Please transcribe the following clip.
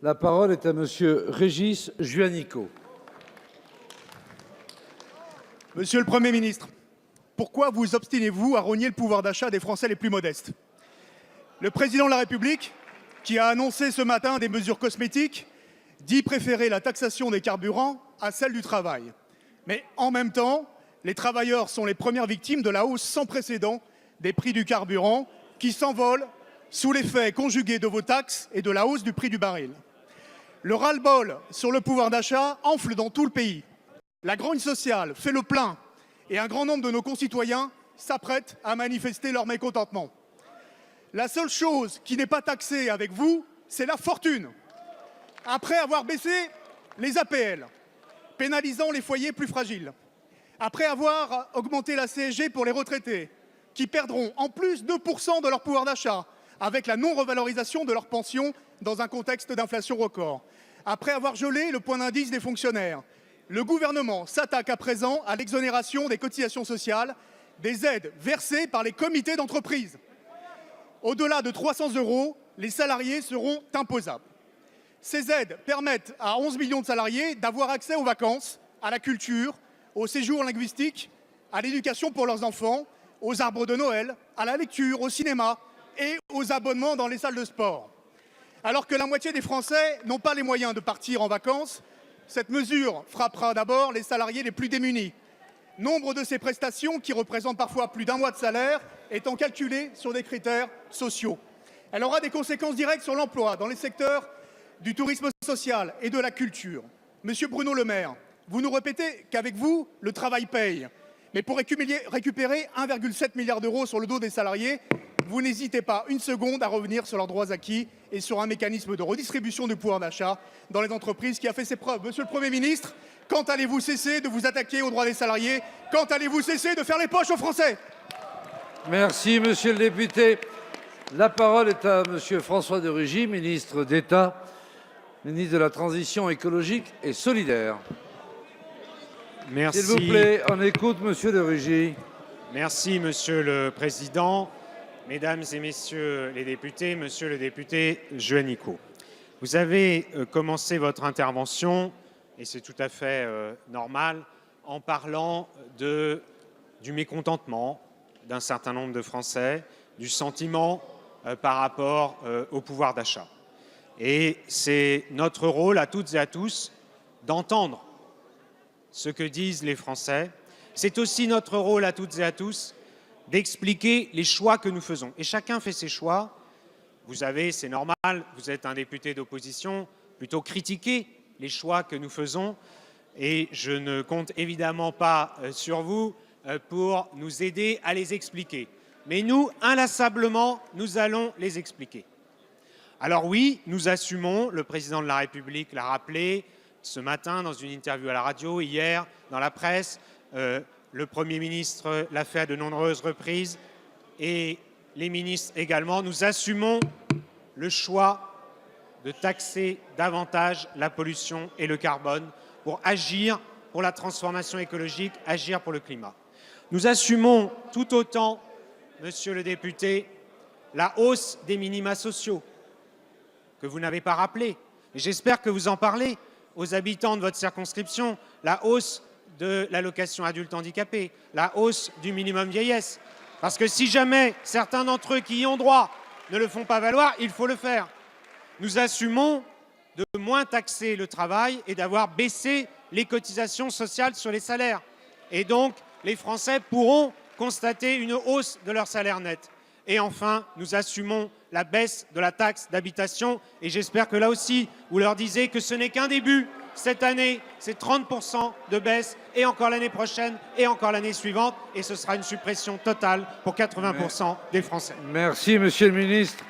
La parole est à Monsieur Régis Juanico. Monsieur le Premier ministre, pourquoi vous obstinez-vous à rogner le pouvoir d'achat des Français les plus modestes? Le président de la République, qui a annoncé ce matin des mesures cosmétiques, dit préférer la taxation des carburants à celle du travail. Mais en même temps, les travailleurs sont les premières victimes de la hausse sans précédent des prix du carburant qui s'envolent sous l'effet conjugué de vos taxes et de la hausse du prix du baril. Le ras-le-bol sur le pouvoir d'achat enfle dans tout le pays. La grogne sociale fait le plein et un grand nombre de nos concitoyens s'apprêtent à manifester leur mécontentement. La seule chose qui n'est pas taxée avec vous, c'est la fortune. Après avoir baissé les APL, pénalisant les foyers plus fragiles, après avoir augmenté la CSG pour les retraités, qui perdront en plus 2% de leur pouvoir d'achat avec la non-revalorisation de leurs pensions dans un contexte d'inflation record, après avoir gelé le point d'indice des fonctionnaires, le gouvernement s'attaque à présent à l'exonération des cotisations sociales, des aides versées par les comités d'entreprise. Au-delà de 300 €, les salariés seront imposables. Ces aides permettent à 11 millions de salariés d'avoir accès aux vacances, à la culture, au séjour linguistique, à l'éducation pour leurs enfants, aux arbres de Noël, à la lecture, au cinéma et aux abonnements dans les salles de sport. Alors que la moitié des Français n'ont pas les moyens de partir en vacances, cette mesure frappera d'abord les salariés les plus démunis. Nombre de ces prestations, qui représentent parfois plus d'un mois de salaire, étant calculées sur des critères sociaux. Elle aura des conséquences directes sur l'emploi dans les secteurs du tourisme social et de la culture. Monsieur Bruno Le Maire, vous nous répétez qu'avec vous, le travail paye. Mais pour récupérer 1,7 milliard d'euros sur le dos des salariés, vous n'hésitez pas une seconde à revenir sur leurs droits acquis et sur un mécanisme de redistribution du pouvoir d'achat dans les entreprises qui a fait ses preuves. Monsieur le Premier ministre, quand allez-vous cesser de vous attaquer aux droits des salariés? Quand allez-vous cesser de faire les poches aux Français? Merci, monsieur le député. La parole est à monsieur François de Rugy, ministre d'État, ministre de la Transition écologique et solidaire. Merci. S'il vous plaît, on écoute monsieur de Rugy. Merci, Monsieur le Président. Mesdames et Messieurs les députés, Monsieur le député Juanico, vous avez commencé votre intervention, et c'est tout à fait normal, en parlant du mécontentement d'un certain nombre de Français, du sentiment par rapport au pouvoir d'achat. Et c'est notre rôle à toutes et à tous d'entendre ce que disent les Français. C'est aussi notre rôle à toutes et à tous d'expliquer les choix que nous faisons. Et chacun fait ses choix. Vous avez, c'est normal, vous êtes un député d'opposition, plutôt critiquer les choix que nous faisons. Et je ne compte évidemment pas sur vous pour nous aider à les expliquer. Mais nous, inlassablement, nous allons les expliquer. Alors oui, nous assumons, le président de la République l'a rappelé ce matin dans une interview à la radio, hier dans la presse, le Premier ministre l'a fait à de nombreuses reprises et les ministres également. Nous assumons le choix de taxer davantage la pollution et le carbone pour agir pour la transformation écologique, agir pour le climat. Nous assumons tout autant, monsieur le député, la hausse des minima sociaux que vous n'avez pas rappelé. J'espère que vous en parlez aux habitants de votre circonscription, la hausse de l'allocation adulte handicapé, la hausse du minimum vieillesse. Parce que si jamais certains d'entre eux qui y ont droit ne le font pas valoir, il faut le faire. Nous assumons de moins taxer le travail et d'avoir baissé les cotisations sociales sur les salaires. Et donc, les Français pourront constater une hausse de leur salaire net. Et enfin, nous assumons la baisse de la taxe d'habitation. Et j'espère que là aussi, vous leur disiez que ce n'est qu'un début. Cette année, c'est 30% de baisse, et encore l'année prochaine, et encore l'année suivante. Et ce sera une suppression totale pour 80% des Français. Merci, monsieur le ministre.